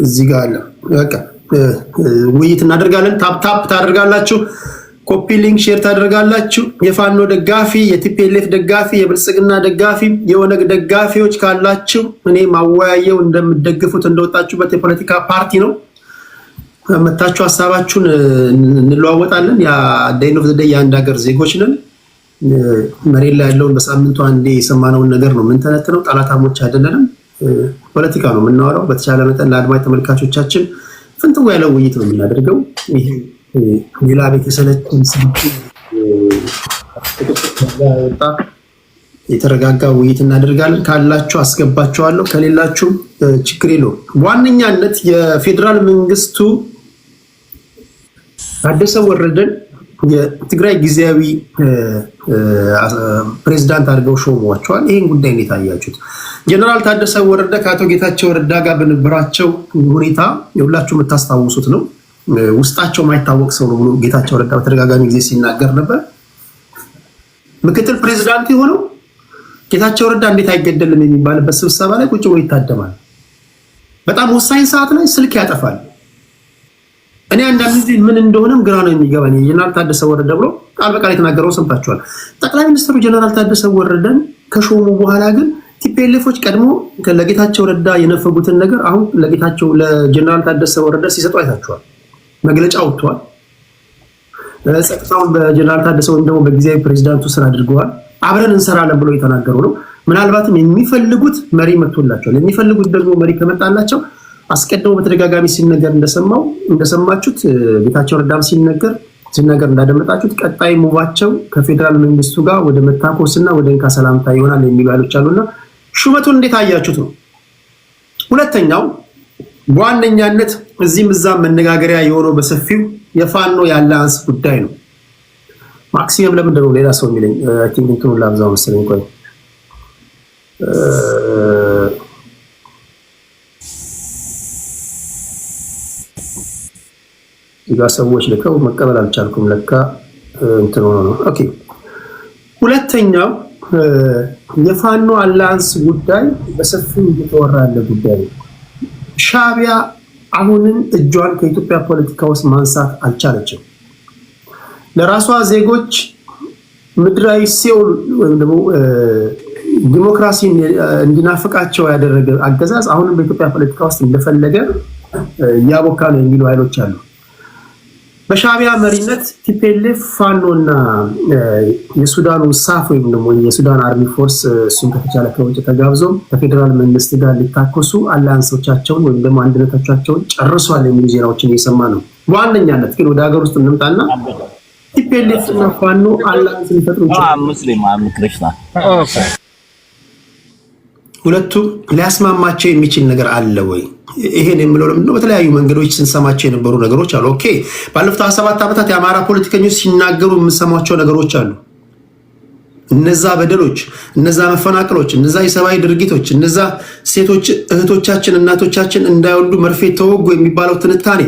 እዚህ ጋር አለ። በቃ ውይይት እናደርጋለን። ታፕ ታደርጋላችሁ፣ ኮፒ ሊንክ ሼር ታደርጋላችሁ። የፋኖ ደጋፊ፣ የቲፒኤልኤፍ ደጋፊ፣ የብልጽግና ደጋፊ፣ የወነግ ደጋፊዎች ካላችሁ እኔ ማወያየው እንደምትደግፉት እንደወጣችሁበት የፖለቲካ ፓርቲ ነው። መታችሁ ሐሳባችሁን እንለዋወጣለን። ያ ዴይ ኦፍ ዘ ዴይ የአንድ ሀገር ዜጎች ነን። መሬት ላይ ያለውን በሳምንቱ አንዴ የሰማነውን ነገር ነው የምንተነትነው። ጠላታሞች አይደለንም። ፖለቲካ ነው የምናወራው። በተቻለ መጠን ለአድማጭ ተመልካቾቻችን ፍንትው ያለው ውይይት ነው የምናደርገው። ይሄ ሌላ ቤት የሰለችን የተረጋጋ ውይይት እናደርጋለን። ካላችሁ አስገባችኋለሁ፣ ከሌላችሁ ችግር የለውም። በዋነኛነት የፌዴራል መንግስቱ ታደሰ ወረደን የትግራይ ጊዜያዊ ፕሬዝዳንት አድርገው ሾመዋቸዋል። ይህን ጉዳይ እንዴት አያችሁት? ጀነራል ታደሰ ወረደ ከአቶ ጌታቸው ረዳ ጋር በነበራቸው ሁኔታ የሁላችሁ የምታስታውሱት ነው። ውስጣቸው ማይታወቅ ሰው ነው ብሎ ጌታቸው ረዳ በተደጋጋሚ ጊዜ ሲናገር ነበር። ምክትል ፕሬዝዳንት የሆነው ጌታቸው ረዳ እንዴት አይገደልም የሚባልበት ስብሰባ ላይ ቁጭ ብሎ ይታደማል። በጣም ወሳኝ ሰዓት ላይ ስልክ ያጠፋል። እኔ አንዳንድ ጊዜ ምን እንደሆነም ግራ ነው የሚገባኝ። ጀነራል ታደሰ ወረደ ብሎ ቃል በቃል የተናገረው ሰምታችኋል። ጠቅላይ ሚኒስትሩ ጀነራል ታደሰ ወረደን ከሾሙ በኋላ ግን ቲፒኤልኤፎች ቀድሞ ለጌታቸው ረዳ የነፈጉትን ነገር አሁን ለጀነራል ታደሰ ወረደ ሲሰጡ አይታችኋል። መግለጫ ወጥቷል። ጸጥታውን በጀነራል ታደሰ ወይም ደግሞ በጊዜያዊ ፕሬዝዳንቱ ስራ አድርገዋል። አብረን እንሰራለን ብሎ የተናገሩ ነው። ምናልባትም የሚፈልጉት መሪ መጥቶላቸዋል። የሚፈልጉት ደግሞ መሪ ከመጣላቸው አስቀድሞ በተደጋጋሚ ሲነገር እንደሰማችሁት ጌታቸው ረዳም ሲነገር እንዳደመጣችሁት ቀጣይ ሙቫቸው ከፌዴራል መንግስቱ ጋር ወደ መታኮስና ወደ እንካ ሰላምታ ይሆናል የሚሉ ኃይሎች አሉና ሹመቱን እንዴት አያችሁት ነው። ሁለተኛው በዋነኛነት እዚህም እዛም መነጋገሪያ የሆነው በሰፊው የፋኖ የአላያንስ ጉዳይ ነው። ማክሲመም ለምንድን ነው ሌላ ሰው የሚለኝ? አይ ቲንክ እንትኑን ላብዛው መሰለኝ። ቆይ እዛ ሰዎች ልከው መቀበል አልቻልኩም። ለካ እንትኑ ነው። ኦኬ። ሁለተኛው የፋኖ አላያንስ ጉዳይ በሰፊው እየተወራ ያለ ጉዳይ ነው። ሻዕቢያ አሁንም እጇን ከኢትዮጵያ ፖለቲካ ውስጥ ማንሳት አልቻለችም። ለራሷ ዜጎች ምድራዊ ሲኦል ወይም ደግሞ ዲሞክራሲ እንዲናፍቃቸው ያደረገ አገዛዝ አሁንም በኢትዮጵያ ፖለቲካ ውስጥ እንደፈለገ እያቦካ ነው የሚሉ ኃይሎች አሉ። በሻዕቢያ መሪነት ቲፒኤልኤፍ ፋኖና የሱዳኑ ሳፍ ወይም ደግሞ የሱዳን አርሚ ፎርስ እሱን ከተቻለ ከውጭ ተጋብዘው ከፌዴራል መንግስት ጋር ሊታኮሱ አላያንሶቻቸውን ወይም ደግሞ አንድነቶቻቸውን ጨርሷል የሚሉ ዜናዎችን እየሰማ ነው። በዋነኛነት ግን ወደ ሀገር ውስጥ እንምጣና ቲፒኤልኤፍ እና ፋኖ አላያንስ ሊፈጥሩ ይችላሉ። ሙስሊም ክርስቲያን ሁለቱም ሊያስማማቸው የሚችል ነገር አለ ወይ? ይሄን የምለው ለምንድነው? በተለያዩ መንገዶች ስንሰማቸው የነበሩ ነገሮች አሉ። ኦኬ፣ ባለፉት 27 ዓመታት የአማራ ፖለቲከኞች ሲናገሩ የምንሰማቸው ነገሮች አሉ። እነዛ በደሎች፣ እነዛ መፈናቀሎች፣ እነዛ የሰብአዊ ድርጊቶች፣ እነዛ ሴቶች እህቶቻችን እናቶቻችን እንዳይወልዱ መርፌ ተወጉ የሚባለው ትንታኔ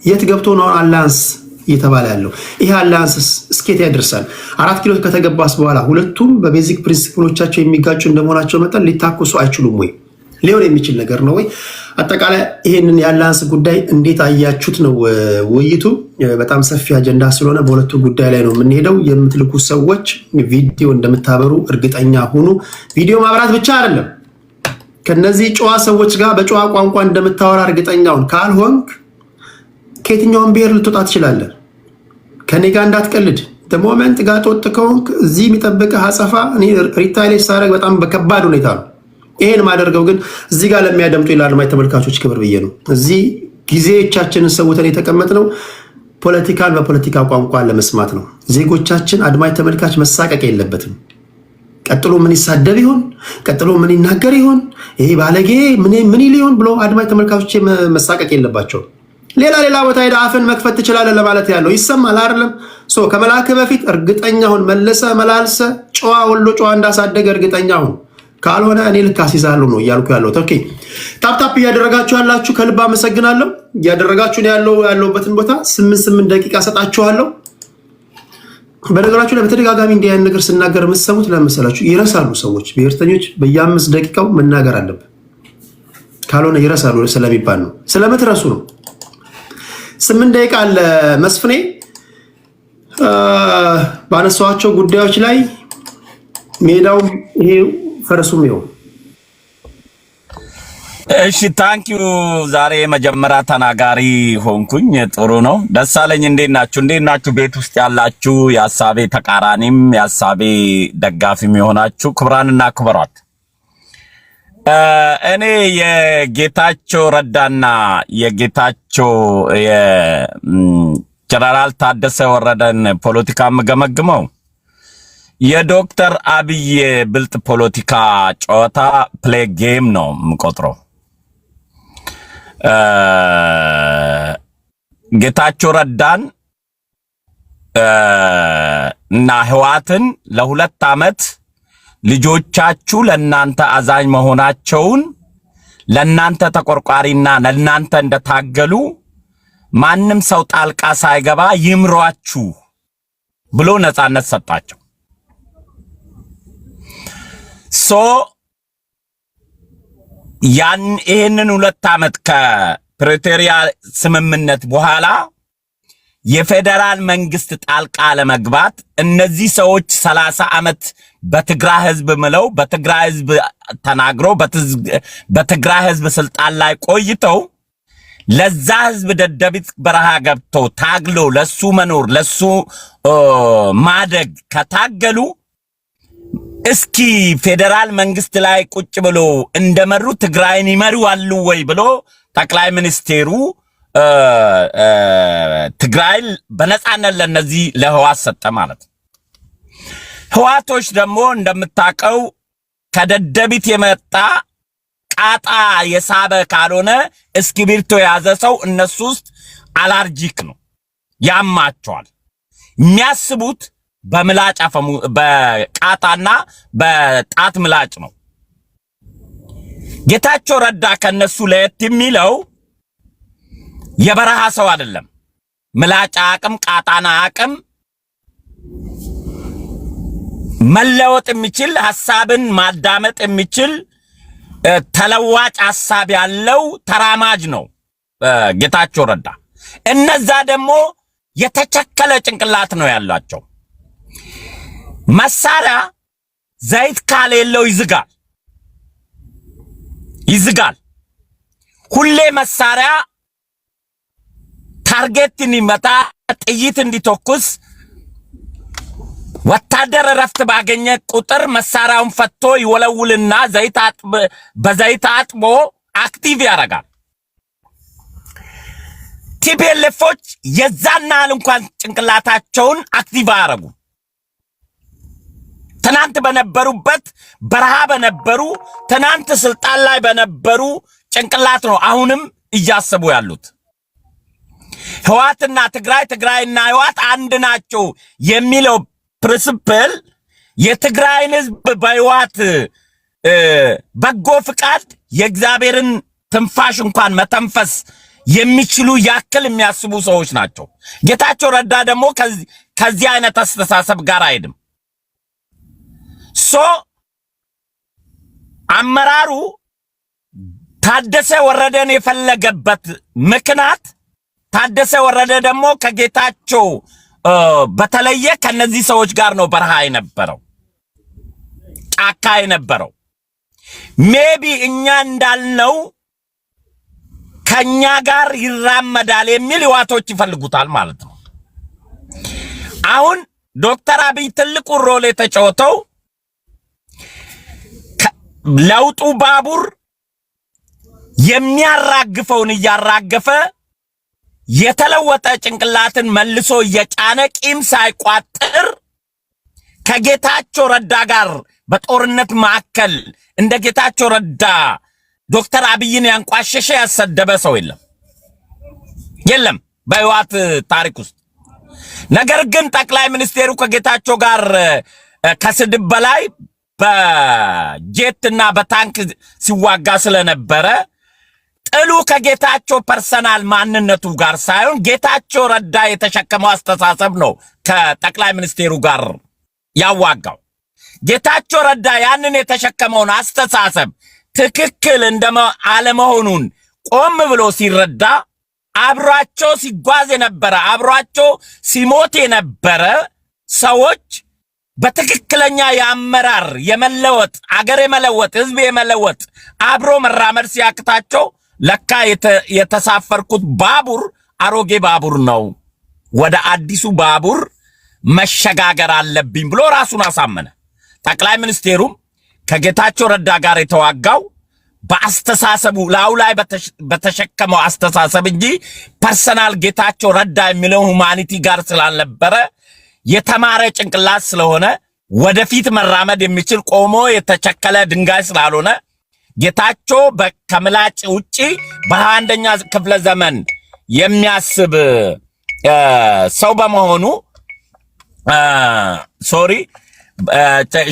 የት ገብቶ ነው አላያንስ እየተባለ ያለው? ይሄ አላያንስ እስኬት ያደርሳል? 4 ኪሎ ከተገባስ በኋላ ሁለቱም በቤዚክ ፕሪንሲፕሎቻቸው የሚጋጩ እንደመሆናቸው መጠን ሊታኮሱ አይችሉም ወይ? ሊሆን የሚችል ነገር ነው ወይ? አጠቃላይ ይሄንን የአላያንስ ጉዳይ እንዴት አያችሁት ነው ውይይቱ። በጣም ሰፊ አጀንዳ ስለሆነ በሁለቱ ጉዳይ ላይ ነው የምንሄደው። የምትልኩ ሰዎች ቪዲዮ እንደምታበሩ እርግጠኛ ሁኑ። ቪዲዮ ማብራት ብቻ አይደለም፣ ከነዚህ ጨዋ ሰዎች ጋር በጨዋ ቋንቋ እንደምታወራ እርግጠኛውን ካልሆንክ ከየትኛውን ብሔር ልትወጣ ትችላለህ። ከኔ ጋር እንዳትቀልድ። ሞመንት ጋር ጦጥ ከሆንክ እዚህ የሚጠብቅህ አጸፋ እኔ ሪታይሌት ሳደርግ በጣም በከባድ ሁኔታ ነው። ይሄን ማደርገው ግን እዚህ ጋር ለሚያደምጡ ለአድማጭ ተመልካቾች ክብር ብዬ ነው። እዚህ ጊዜዎቻችንን ሰውተን የተቀመጥነው ፖለቲካን በፖለቲካ ቋንቋ ለመስማት ነው። ዜጎቻችን አድማጭ ተመልካች መሳቀቅ የለበትም። ቀጥሎ ምን ይሳደብ ይሆን? ቀጥሎ ምን ይናገር ይሆን? ይሄ ባለጌ ምን ይሆን ብሎ አድማጭ ተመልካቾች መሳቀቅ የለባቸውም። ሌላ ቦታ ሄደ አፍን መክፈት ትችላለህ ለማለት ያለው ይሰማል አይደለም? ከመላክ በፊት እርግጠኛውን መለሰ መላልሰ ጨዋ ወሎ ጨዋ እንዳሳደገ እርግጠኛውን ካልሆነ እኔ ልክ አስይዛለሁ ነው እያልኩ ያለሁት። ኦኬ፣ ታፕታፕ እያደረጋችሁ ያላችሁ ከልብ አመሰግናለሁ። እያደረጋችሁ ያለሁበትን ቦታ 8 ደቂቃ ሰጣችኋለሁ። በነገራችሁ ላይ በተደጋጋሚ እንዲህ አይነት ነገር ስናገር የምትሰሙት ለመሰላችሁ ይረሳሉ ሰዎች። ብሔርተኞች በየ5 ደቂቃው መናገር አለብን፣ ካልሆነ ይረሳሉ ስለሚባል ነው። ስለምትረሱ ነው። 8 ደቂቃ አለ መስፍኔ ባነሳዋቸው ጉዳዮች ላይ ሜዳው ይሄ ፈረሱም ይኸው። እሺ ታንኪዩ። ዛሬ የመጀመሪያ ተናጋሪ ሆንኩኝ። ጥሩ ነው። ደሳለኝ እንዴት ናችሁ? ቤት ውስጥ ያላችሁ የሀሳቤ ተቃራኒም የሀሳቤ ደጋፊም የሆናችሁ ክቡራንና ክቡራት፣ እኔ የጌታቸው ረዳና የጌታቸው የጀነራል ታደሰ ወረደን ፖለቲካ የምገመግመው የዶክተር አብይ ብልጥ ፖለቲካ ጨዋታ ፕሌይ ጌም ነው የምቆጥረው። ጌታቸው ረዳን እና ህዋትን ለ2 ዓመት ልጆቻችሁ ለናንተ አዛኝ መሆናቸውን ለናንተ ተቆርቋሪና ለናንተ እንደታገሉ ማንም ሰው ጣልቃ ሳይገባ ይምሯችሁ ብሎ ነፃነት ሰጣቸው። ይህንን 2 ዓመት ከፕሪቶሪያ ስምምነት በኋላ የፌደራል መንግስት ጣልቃ ለመግባት እነዚህ ሰዎች 30 ዓመት በትግራይ ህዝብ ምለው በትግራይ ህዝብ ተናግረው በትግራይ ህዝብ ስልጣን ላይ ቆይተው ለዛ ህዝብ ደደቢት በረሃ ገብተው ታግሎ ለሱ መኖር ለሱ ማደግ ከታገሉ እስኪ ፌደራል መንግስት ላይ ቁጭ ብሎ እንደመሩ ትግራይን ይመሩዋሉ ወይ ብሎ ጠቅላይ ሚኒስቴሩ ትግራይ በነፃነት ለነዚህ ለህዋት ሰጠ ማለት ነው። ህዋቶች ደግሞ እንደምታቀው ከደደቢት የመጣ ቃጣ የሳበ ካልሆነ እስክሪብቶ የያዘ ሰው እነሱ ውስጥ አላርጂክ ነው፣ ያማቸዋል። የሚያስቡት በምላጭ አፈሙ በቃጣና በጣት ምላጭ ነው። ጌታቸው ረዳ ከነሱ ለየት የሚለው የበረሃ ሰው አይደለም። ምላጭ አቅም ቃጣና አቅም መለወጥ የሚችል ሐሳብን ማዳመጥ የሚችል ተለዋጭ ሐሳብ ያለው ተራማጅ ነው ጌታቸው ረዳ። እነዛ ደግሞ የተቸከለ ጭንቅላት ነው ያላቸው። መሳሪያ ዘይት ካሌለው ይዝጋል። ሁሌ መሳሪያ ታርጌት እንዲመታ ጥይት እንዲተኩስ ወታደር ረፍት ባገኘ ቁጥር መሳሪያውን ፈቶ ይወለውልና በዘይት አጥቦ አክቲቭ ያደርጋል። ቲፒኤልኤፎች የዛና እንኳን ጭንቅላታቸውን አክቲቭ ያደርጉ ትናንት በነበሩበት በረሃ በነበሩ ትናንት ስልጣን ላይ በነበሩ ጭንቅላት ነው አሁንም እያሰቡ ያሉት። ህዋትና ትግራይና ህዋት አንድ ናቸው የሚለው ፕሪንሲፕል የትግራይን ህዝብ በህዋት በጎ ፍቃድ የእግዚአብሔርን ትንፋሽ እንኳን መተንፈስ የሚችሉ ያክል የሚያስቡ ሰዎች ናቸው። ጌታቸው ረዳ ደግሞ ከዚህ አይነት አስተሳሰብ ጋር አይድም። አመራሩ ታደሰ ወረደን የፈለገበት ምክንያት ታደሰ ወረደ ደግሞ ከጌታቸው በተለየ ከነዚህ ሰዎች ጋር ነው በረሃ የነበረው ጫካ የነበረው። ሜቢ እኛ እንዳልነው ከኛ ጋር ይራመዳል የሚል ህዋቶች ይፈልጉታል ማለት ነው። አሁን ዶክተር አብይ ትልቁ ሮል የተጫወተው ለውጡ ባቡር የሚያራግፈውን እያራገፈ የተለወጠ ጭንቅላትን መልሶ እየጫነ ቂም ሳይቋጥር ከጌታቸው ረዳ ጋር በጦርነት ማዕከል እንደ ጌታቸው ረዳ ዶክተር አብይን ያንቋሸሸ ያሰደበ ሰው የለም በህዋት ታሪክ ውስጥ። ነገር ግን ጠቅላይ ሚኒስቴሩ ከጌታቸው ጋር ከስድብ በላይ በጄትና በታንክ ሲዋጋ ስለነበረ ጥሉ ከጌታቸው ፐርሰናል ማንነቱ ጋር ሳይሆን ጌታቸው ረዳ የተሸከመው አስተሳሰብ ነው ከጠቅላይ ሚኒስቴሩ ጋር ያዋጋው። ጌታቸው ረዳ ያንን የተሸከመውን አስተሳሰብ ትክክል አለመሆኑን ቆም ብሎ ሲረዳ አብሯቸው ሲጓዝ የነበረ አብሯቸው ሲሞት የነበረ ሰዎች በትክክለኛ የአመራር የመለወጥ አገር የመለወጥ ህዝብ የመለወጥ አብሮ መራመድ ሲያቅታቸው ለካ የተሳፈርኩት ባቡር አሮጌ ባቡር ነው፣ ወደ አዲሱ ባቡር መሸጋገር አለብኝ ብሎ ራሱን አሳመነ። ጠቅላይ ሚኒስቴሩም ከጌታቸው ረዳ ጋር የተዋጋው በአስተሳሰቡ ላው ላይ በተሸከመው አስተሳሰብ እንጂ ፐርሰናል ጌታቸው ረዳ የሚለው ሁማኒቲ ጋር ስላልነበረ የተማረ ጭንቅላት ስለሆነ ወደፊት መራመድ የሚችል ቆሞ የተቸከለ ድንጋይ ስላልሆነ ጌታቸው ከምላጭ ውጪ በ21ኛ ክፍለ ዘመን የሚያስብ ሰው በመሆኑ ሶሪ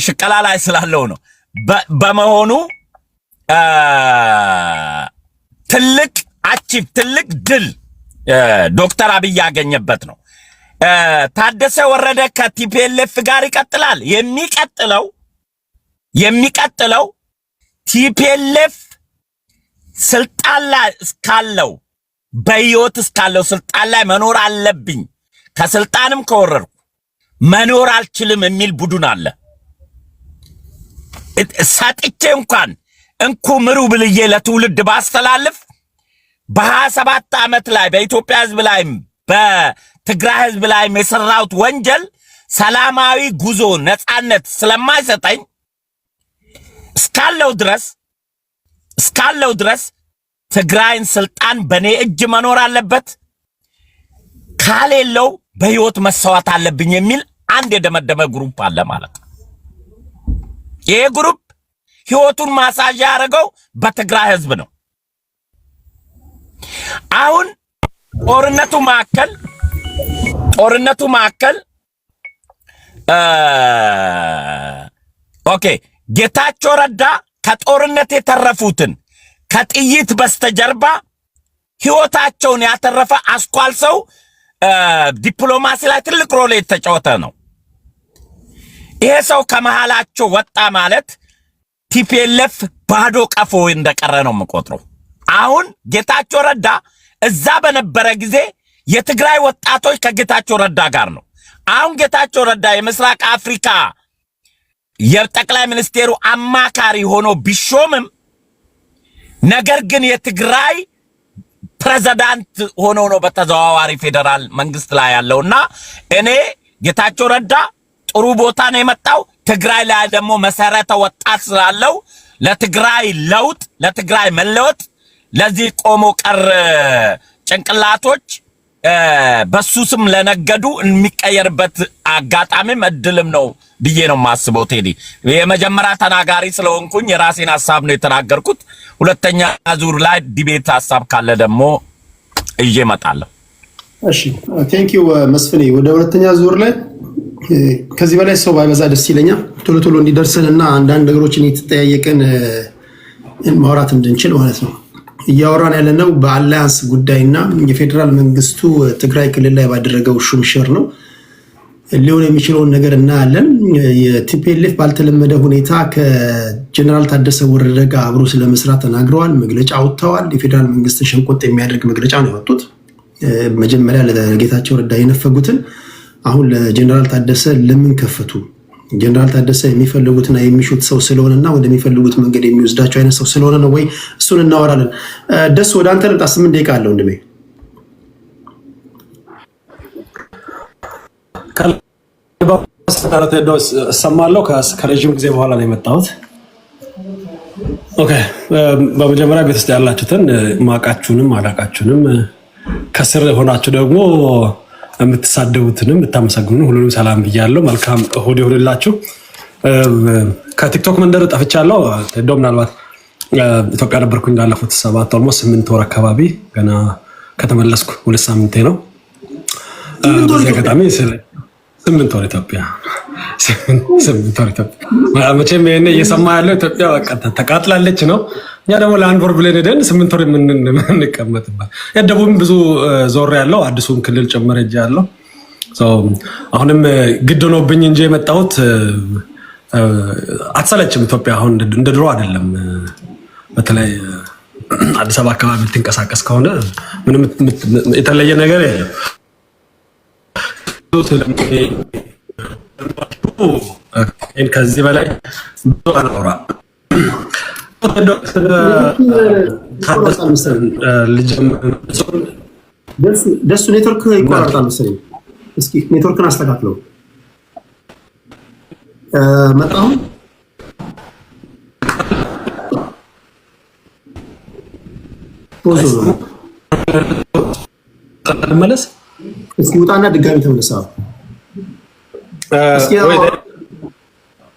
ሽቀላ ላይ ስላለው ነው በመሆኑ ትልቅ ድል ዶክተር አብይ ያገኘበት ነው። ታደሰ ወረደ ከቲፒኤልኤፍ ጋር ይቀጥላል። የሚቀጥለው ቲፒኤልኤፍ ስልጣን ላይ እስካለው በህይወት እስካለው ስልጣን ላይ መኖር አለብኝ፣ ከስልጣንም ከወረድኩ መኖር አልችልም የሚል ቡድን አለ። ሰጥቼ እንኳን እንኩ ምሩ ብልዬ ለትውልድ ባስተላልፍ በ27 ዓመት ላይ በኢትዮጵያ ህዝብ ላይ በትግራይ ህዝብ ላይ የሰራሁት ወንጀል ሰላማዊ ጉዞ ነፃነት ስለማይሰጠኝ እስካለው ድረስ ትግራይን ስልጣን በኔ እጅ መኖር አለበት፣ ካሌለው በህይወት መሰዋት አለብኝ የሚል አንድ የደመደመ ግሩፕ አለ ማለት ነው። ይሄ ግሩፕ ህይወቱን ማሳጅ ያደረገው በትግራይ ህዝብ ነው። አሁን ጦርነቱ ማዕከል ኦኬ ጌታቸው ረዳ ከጦርነት የተረፉትን ከጥይት በስተጀርባ ህይወታቸውን ያተረፈ አስኳል ሰው ዲፕሎማሲ ላይ ትልቅ ሮል የተጫወተ ነው። ይሄ ሰው ከመሃላቸው ወጣ ማለት ቲፒኤልኤፍ ባዶ ቀፎ እንደቀረ ነው የምቆጥረው። አሁን ጌታቸው ረዳ እዛ በነበረ ጊዜ የትግራይ ወጣቶች ከጌታቸው ረዳ ጋር ነው። አሁን ጌታቸው ረዳ የምስራቅ አፍሪካ የጠቅላይ ሚኒስቴሩ አማካሪ ሆኖ ቢሾምም ነገር ግን የትግራይ ፕሬዝዳንት ሆኖ ነው በተዘዋዋሪ ፌደራል መንግስት ላይ ያለውና እኔ ጌታቸው ረዳ ጥሩ ቦታ ነው የመጣው። ትግራይ ላይ ደግሞ መሰረተ ወጣት ስላለው ለትግራይ ለውጥ ለትግራይ መለወጥ ለዚህ ቆሞ ቀር ጭንቅላቶች በሱ ስም ለነገዱ የሚቀየርበት አጋጣሚም እድልም ነው ብዬ ነው ማስበው። ቴዲ የመጀመሪያ ተናጋሪ ስለሆንኩኝ የራሴን ሐሳብ ነው የተናገርኩት። ሁለተኛ ዙር ላይ ዲቤት ሐሳብ ካለ ደግሞ እዬ እመጣለሁ። እሺ ቴንክ ዩ መስፍኔ። ወደ ሁለተኛ ዙር ላይ ከዚህ በላይ ሰው ባይበዛ ደስ ይለኛል፣ ቶሎ እንዲደርስልና አንዳንድ ነገሮችን እየተጠያየቅን ማውራት እንድንችል ማለት ነው። እያወራን ያለነው በአላያንስ ጉዳይና የፌዴራል መንግስቱ ትግራይ ክልል ላይ ባደረገው ሹምሽር ነው። ሊሆን የሚችለውን ነገር እናያለን። የቲፒኤልኤፍ ባልተለመደ ሁኔታ ከጀነራል ታደሰ ወረደ ጋር አብሮ ስለመስራት ተናግረዋል፣ መግለጫ አውጥተዋል። የፌዴራል መንግስትን ሸንቆጥ የሚያደርግ መግለጫ ነው ያወጡት። መጀመሪያ ለጌታቸው ረዳ የነፈጉትን አሁን ለጀነራል ታደሰ ለምን ከፈቱ? ጀነራል ታደሰ የሚፈልጉትና የሚሹት ሰው ስለሆነና ወደሚፈልጉት መንገድ የሚወስዳቸው አይነት ሰው ስለሆነ ነው ወይ? እሱን እናወራለን። ደስ ወደ አንተ ልምጣ። 8 ደቂቃ አለው እንደሜ እሰማለሁ። ከረዥም ጊዜ በኋላ ነው የመጣሁት። ኦኬ በመጀመሪያ ቤት ውስጥ ያላችሁትን ማቃችሁንም አላቃችሁንም ከስር ሆናችሁ ደግሞ የምትሳደቡትንም የምታመሰግኑን ሁሉንም ሰላም ብያለሁ። መልካም እሁድ ይሁንላችሁ። ከቲክቶክ መንደር ጠፍቻለሁ። እንደው ምናልባት ኢትዮጵያ ነበርኩኝ ላለፉት 8 ወር አካባቢ ገና ከተመለስኩ 2 ሳምንቴ ነው። በዚህ አጋጣሚ 8 ወር ኢትዮጵያ 8 ወር ኢትዮጵያ መቼም ይሄን እየሰማ ያለው ኢትዮጵያ በቃ ተቃጥላለች ነው። እኛ ደግሞ ለአንድ ወር ብለን ሄደን 8 ወር የምንቀመጥበት የደቡብም ብዙ ዞር ያለው አዲሱን ክልል ጨምረ እጅ ያለው አሁንም ግድ ሆኖብኝ እንጂ የመጣሁት አትሰለችም። ኢትዮጵያ አሁን እንደ ድሮ አይደለም። በተለይ አዲስ አበባ አካባቢ የምትንቀሳቀስ ከሆነ ምንም የተለየ ነገር የለም። ከዚህ በላይ ብዙ አልኖራ ደሱ ኔትወርክ ይቆራረጣል መሰለኝ። እስኪ ኔትወርክን አስተካክለው። መጣሁ ተመለስ። እስኪ ውጣና ድጋሚ ተመለስ።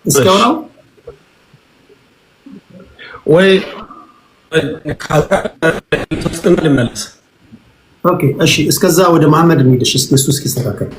እስከሆነው ወይ ልመለስ። ኦኬ እሺ፣ እስከዛ ወደ መሐመድ እንሂድ። እሺ እሱ እስኪስተካከል